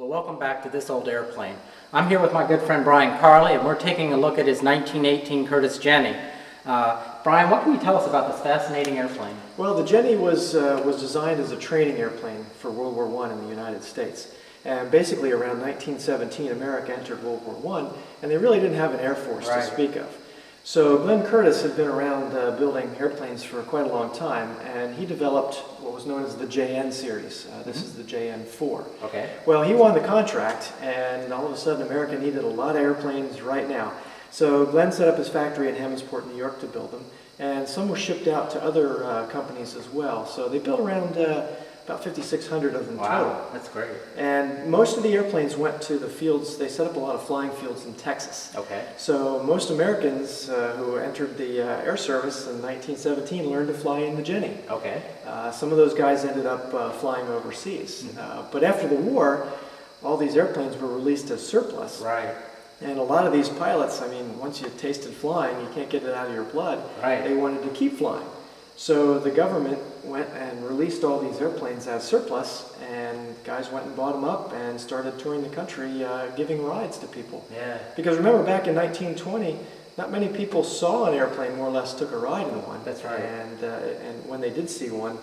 Well, welcome back to This Old Airplane. I'm here with my good friend Brian Karli, and we're taking a look at his 1918 Curtiss Jenny. Brian, what can you tell us about this fascinating airplane? Well, the Jenny was designed as a training airplane for World War I in the United States. And basically around 1917, America entered World War I, and they really didn't have an air force to speak of. So Glenn Curtiss had been around building airplanes for quite a long time, and he developed what was known as the JN series. This is the JN4. Okay. Well, he won the contract, and all of a sudden America needed a lot of airplanes right now. So Glenn set up his factory in Hammondsport, New York to build them, and some were shipped out to other companies as well. So they built around about 5,600 of them total. Wow, that's great. And most of the airplanes went to the fields. They set up a lot of flying fields in Texas. Okay. So most Americans who entered the Air Service in 1917 learned to fly in the Jenny. Okay. Some of those guys ended up flying overseas. But after the war, all these airplanes were released as surplus. Right. And a lot of these pilots, I mean, once you tasted flying, you can't get it out of your blood. Right. They wanted to keep flying. So the government went and released all these airplanes as surplus, and guys went and bought them up and started touring the country giving rides to people. Yeah. Because remember, back in 1920, not many people saw an airplane, more or less took a ride in one. That's right. And when they did see one,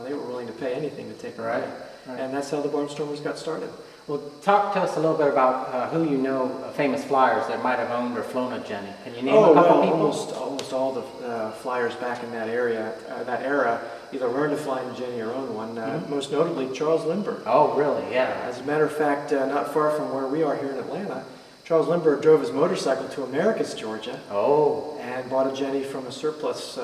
they were willing to pay anything to take a ride. Right. And that's how the Barnstormers got started. Well, talk to us a little bit about who you know, famous flyers that might have owned or flown a Jenny. Can you name a couple people? Almost all the flyers back in that that era, either learned to fly in a Jenny or owned one. Most notably, Charles Lindbergh. Oh, really? Yeah. As a matter of fact, not far from where we are here in Atlanta, Charles Lindbergh drove his motorcycle to Americus, Georgia. Oh. And bought a Jenny from a surplus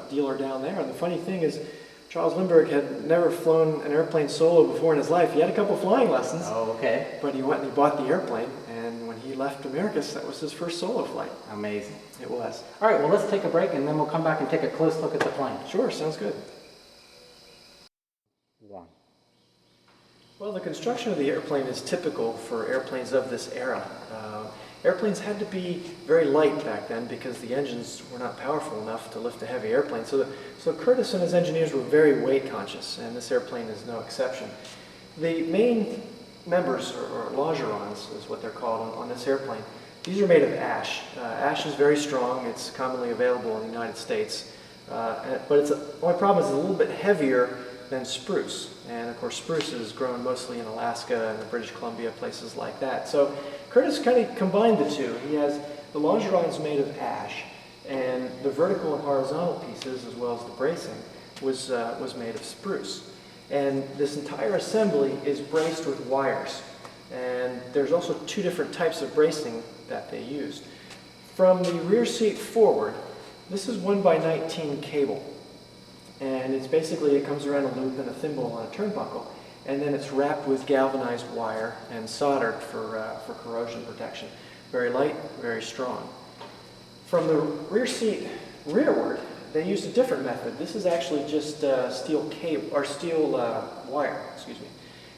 dealer down there. And the funny thing is, Charles Lindbergh had never flown an airplane solo before in his life. He had a couple flying lessons. Oh, okay. But he went and he bought the airplane, and when he left Americus, that was his first solo flight. Amazing. It was. All right, well, let's take a break, and then we'll come back and take a close look at the plane. Sure, sounds good. One. Well, the construction of the airplane is typical for airplanes of this era. Airplanes had to be very light back then because the engines were not powerful enough to lift a heavy airplane. So Curtiss and his engineers were very weight conscious, and this airplane is no exception. The main members, or longerons is what they're called on this airplane, these are made of ash. Ash is very strong. It's commonly available in the United States. But the only problem is it's a little bit heavier than spruce. And of course, spruce is grown mostly in Alaska and the British Columbia, places like that. So Curtiss kind of combined the two. He has the longerons made of ash, and the vertical and horizontal pieces, as well as the bracing, was made of spruce. And this entire assembly is braced with wires. And there's also two different types of bracing that they used. From the rear seat forward, this is 1x19 cable. And it's basically, it comes around a loop and a thimble on a turnbuckle, and then it's wrapped with galvanized wire and soldered for corrosion protection. Very light, very strong. From the rear seat rearward, they used a different method. This is actually just steel cable, or steel wire, excuse me.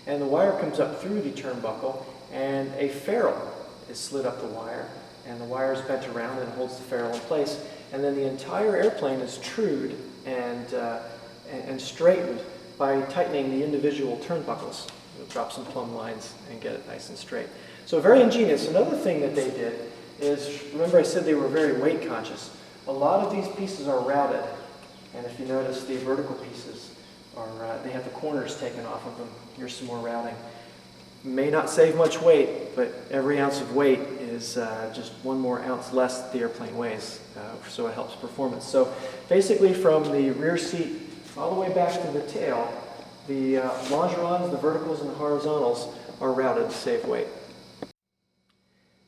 And the wire comes up through the turnbuckle, and a ferrule is slid up the wire, and the wire is bent around and holds the ferrule in place. And then the entire airplane is trued and straightened by tightening the individual turnbuckles. You'll drop some plumb lines and get it nice and straight. So very ingenious. Another thing that they did is, remember I said they were very weight conscious. A lot of these pieces are routed, and if you notice, the vertical pieces are, they have the corners taken off of them. Here's some more routing. May not save much weight, but every ounce of weight is just one more ounce less that the airplane weighs, so it helps performance. So basically from the rear seat all the way back to the tail, the longerons, the verticals, and the horizontals are routed to save weight.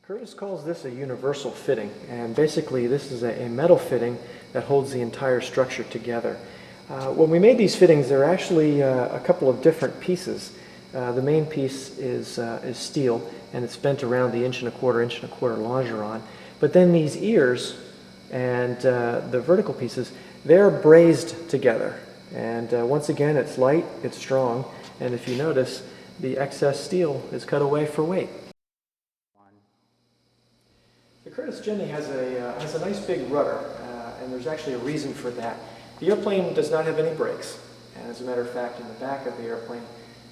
Curtiss calls this a universal fitting, and basically this is a metal fitting that holds the entire structure together. When we made these fittings, there are actually a couple of different pieces. The main piece is steel, and it's bent around the inch and a quarter longeron. But then these ears and the vertical pieces, they're brazed together. And once again, it's light, it's strong, and if you notice, the excess steel is cut away for weight. The Curtiss Jenny has a nice big rudder, and there's actually a reason for that. The airplane does not have any brakes, and as a matter of fact, in the back of the airplane,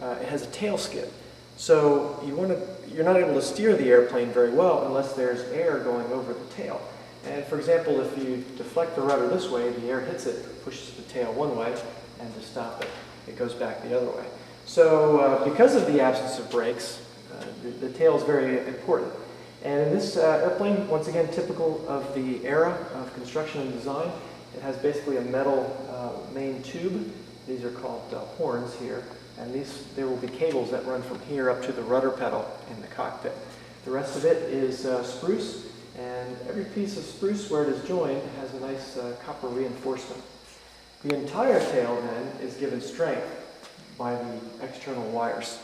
it has a tail skid. So you're not able to steer the airplane very well unless there's air going over the tail. And for example, if you deflect the rudder this way, the air hits it, pushes the tail one way, and to stop it, it goes back the other way. So because of the absence of brakes, the tail is very important. And in this airplane, once again, typical of the era of construction and design, it has basically a metal main tube. These are called horns here. And there will be cables that run from here up to the rudder pedal in the cockpit. The rest of it is spruce, and every piece of spruce where it is joined has a nice copper reinforcement. The entire tail then is given strength by the external wires.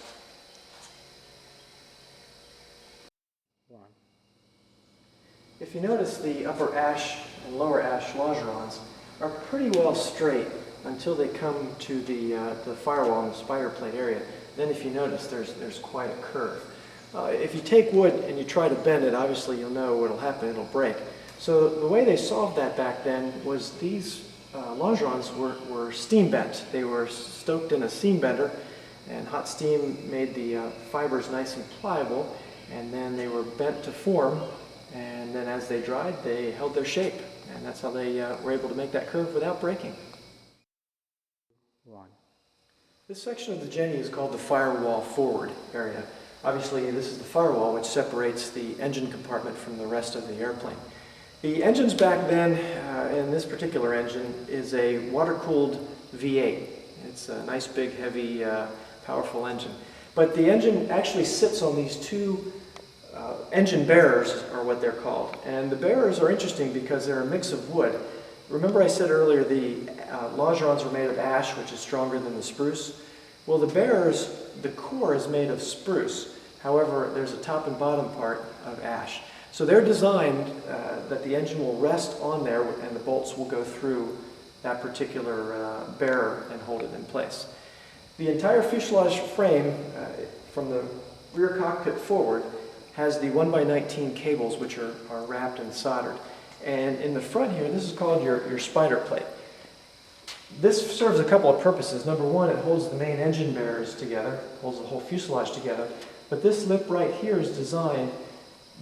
If you notice, the upper ash and lower ash longerons are pretty well straight until they come to the firewall and the spider plate area. Then if you notice, there's quite a curve. If you take wood and you try to bend it, obviously you'll know what'll happen, it'll break. So the way they solved that back then was these longerons were steam bent. They were stoked in a steam bender, and hot steam made the fibers nice and pliable, and then they were bent to form, and then as they dried, they held their shape, and that's how they were able to make that curve without breaking. This section of the Jenny is called the firewall forward area. Obviously, this is the firewall which separates the engine compartment from the rest of the airplane. The engines back then, in this particular engine, is a water-cooled V8. It's a nice, big, heavy, powerful engine. But the engine actually sits on these two engine bearers, are what they're called. And the bearers are interesting because they're a mix of wood. Remember I said earlier the longerons were made of ash, which is stronger than the spruce? Well, the bearers, the core is made of spruce. However, there's a top and bottom part of ash. So they're designed that the engine will rest on there and the bolts will go through that particular bearer and hold it in place. The entire fuselage frame, from the rear cockpit forward, has the 1x19 cables which are wrapped and soldered. And in the front here, this is called your spider plate. This serves a couple of purposes. Number one, it holds the main engine bearers together, holds the whole fuselage together. But this lip right here is designed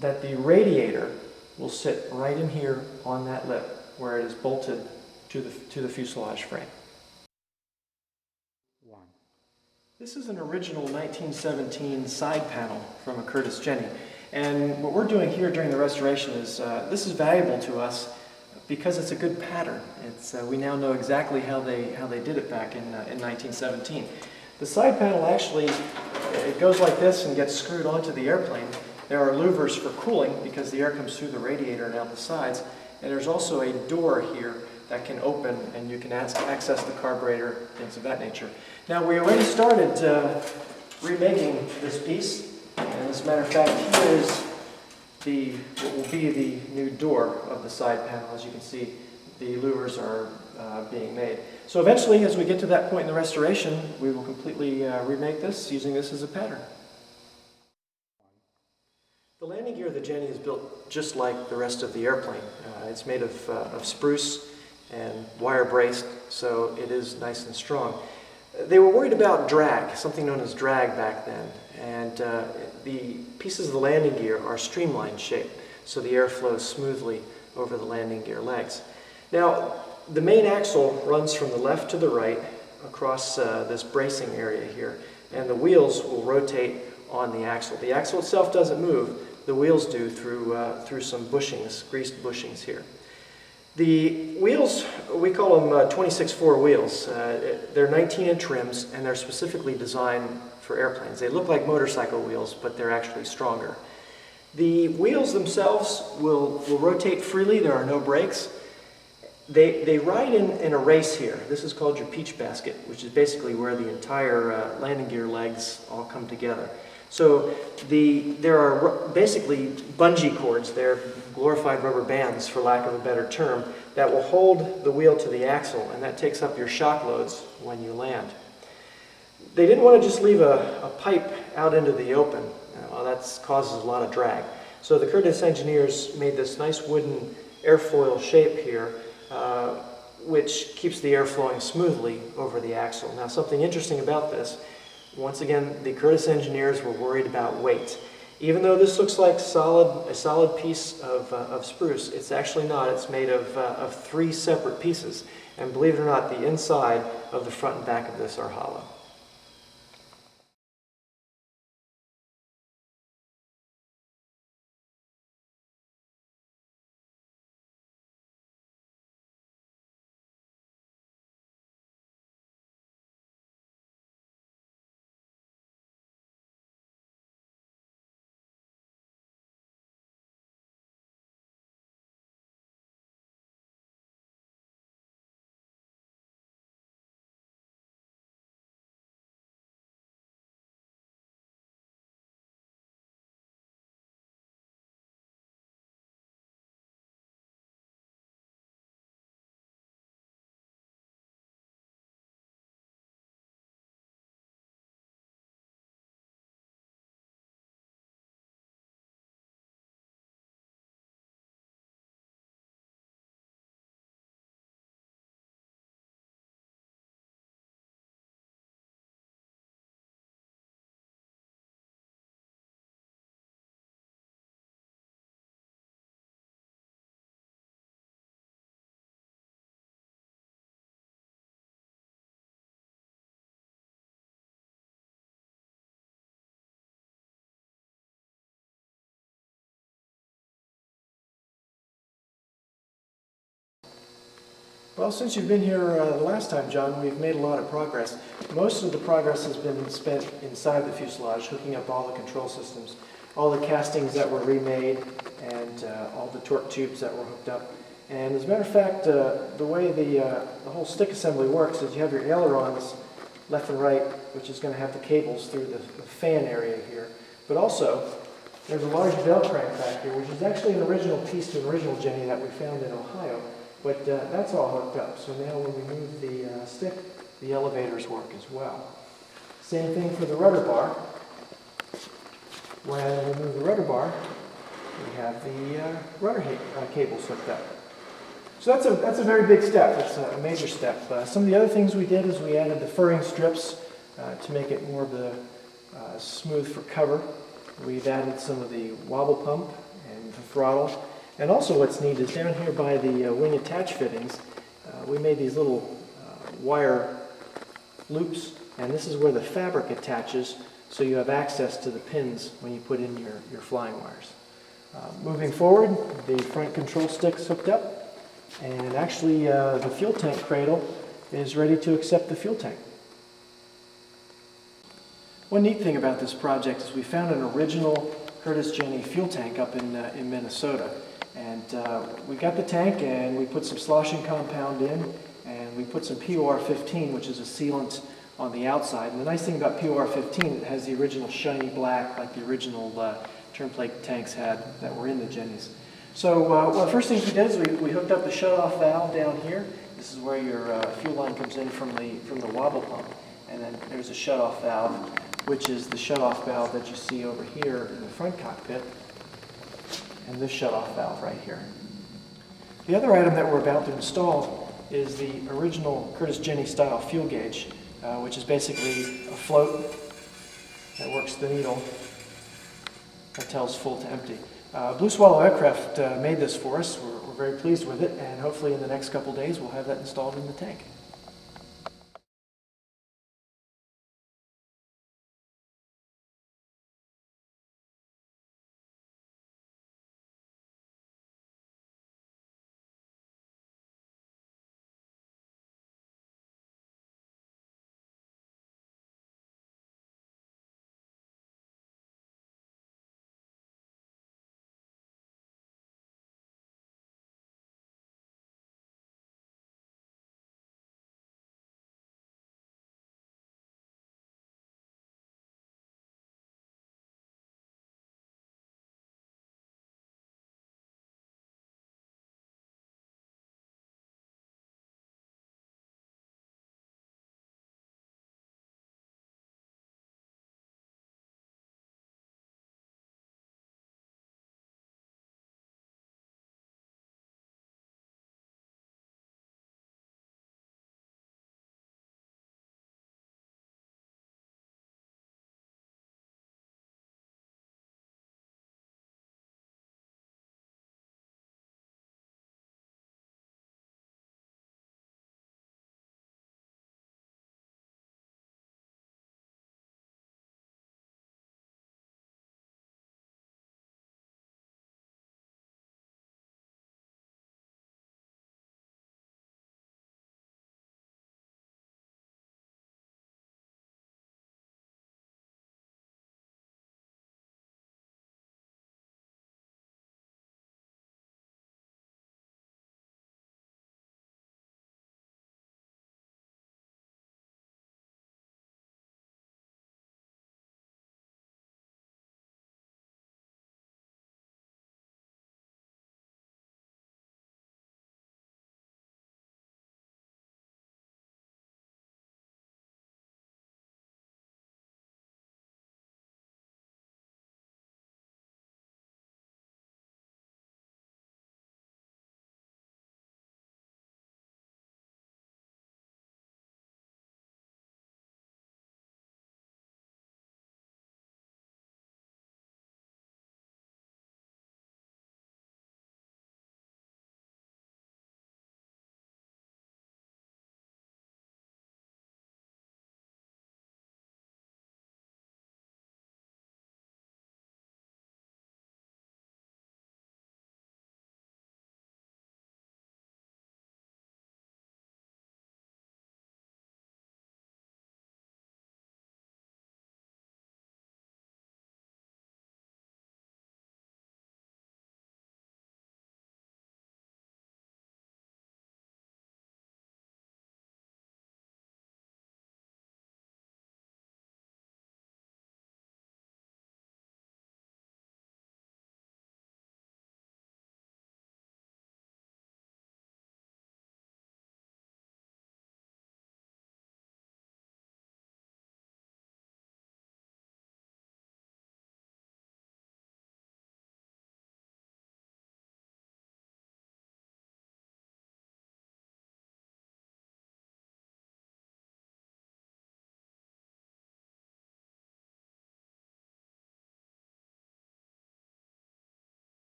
that the radiator will sit right in here on that lip where it is bolted to the fuselage frame. This is an original 1917 side panel from a Curtiss Jenny. And what we're doing here during the restoration is, this is valuable to us because it's a good pattern. We now know exactly how they did it back in 1917. The side panel actually, it goes like this and gets screwed onto the airplane. There are louvers for cooling because the air comes through the radiator and out the sides. And there's also a door here that can open and you can access the carburetor, things of that nature. Now we already started remaking this piece. And as a matter of fact, here is what will be the new door of the side panel. As you can see, the louvers are being made. So eventually, as we get to that point in the restoration, we will completely remake this, using this as a pattern. The landing gear of the Jenny is built just like the rest of the airplane. It's made of spruce and wire braced, so it is nice and strong. They were worried about drag, something known as drag back then, and the pieces of the landing gear are streamlined shaped, so the air flows smoothly over the landing gear legs. Now, the main axle runs from the left to the right across this bracing area here, and the wheels will rotate on the axle. The axle itself doesn't move, the wheels do through some bushings, greased bushings here. The wheels, we call them 26-4 wheels. They're 19-inch rims, and they're specifically designed for airplanes. They look like motorcycle wheels, but they're actually stronger. The wheels themselves will rotate freely. There are no brakes. They ride in a race here. This is called your peach basket, which is basically where the entire landing gear legs all come together. So there are basically bungee cords, they're glorified rubber bands for lack of a better term, that will hold the wheel to the axle, and that takes up your shock loads when you land. They didn't want to just leave a pipe out into the open. That causes a lot of drag. So the Curtiss engineers made this nice wooden airfoil shape here, which keeps the air flowing smoothly over the axle. Now something interesting about this, Once again, the Curtiss engineers were worried about weight. Even though this looks like a solid piece of spruce, it's actually not. It's made of 3 separate pieces. And believe it or not, the inside of the front and back of this are hollow. Well, since you've been here the last time, John, we've made a lot of progress. Most of the progress has been spent inside the fuselage, hooking up all the control systems, all the castings that were remade, and all the torque tubes that were hooked up. And as a matter of fact, the way the whole stick assembly works is you have your ailerons left and right, which is going to have the cables through the fan area here. But also, there's a large bell crank back here, which is actually an original piece to an original Jenny that we found in Ohio. But that's all hooked up, so now when we move the stick, the elevators work as well. Same thing for the rudder bar. When we move the rudder bar, we have the rudder cables hooked up. So that's a very big step. It's a major step. Some of the other things we did is we added the furring strips to make it more of the smooth for cover. We've added some of the wobble pump and the throttle. And also what's neat is down here by the wing attach fittings, we made these little wire loops, and this is where the fabric attaches, so you have access to the pins when you put in your flying wires. Moving forward, the front control stick's hooked up, and actually the fuel tank cradle is ready to accept the fuel tank. One neat thing about this project is we found an original Curtiss Jenny fuel tank up in Minnesota. And we got the tank and we put some sloshing compound in, and we put some POR-15, which is a sealant, on the outside. And the nice thing about POR-15, it has the original shiny black like the original turnplate tanks had that were in the Jennies. So one of the first things we did is we hooked up the shut-off valve down here. This is where your fuel line comes in from the wobble pump. And then there's a shut-off valve, which is the shut-off valve that you see over here in the front cockpit, and this shut-off valve right here. The other item that we're about to install is the original Curtiss Jenny style fuel gauge, which is basically a float that works the needle that tells full to empty. Blue Swallow Aircraft made this for us. We're very pleased with it, and hopefully in the next couple days we'll have that installed in the tank.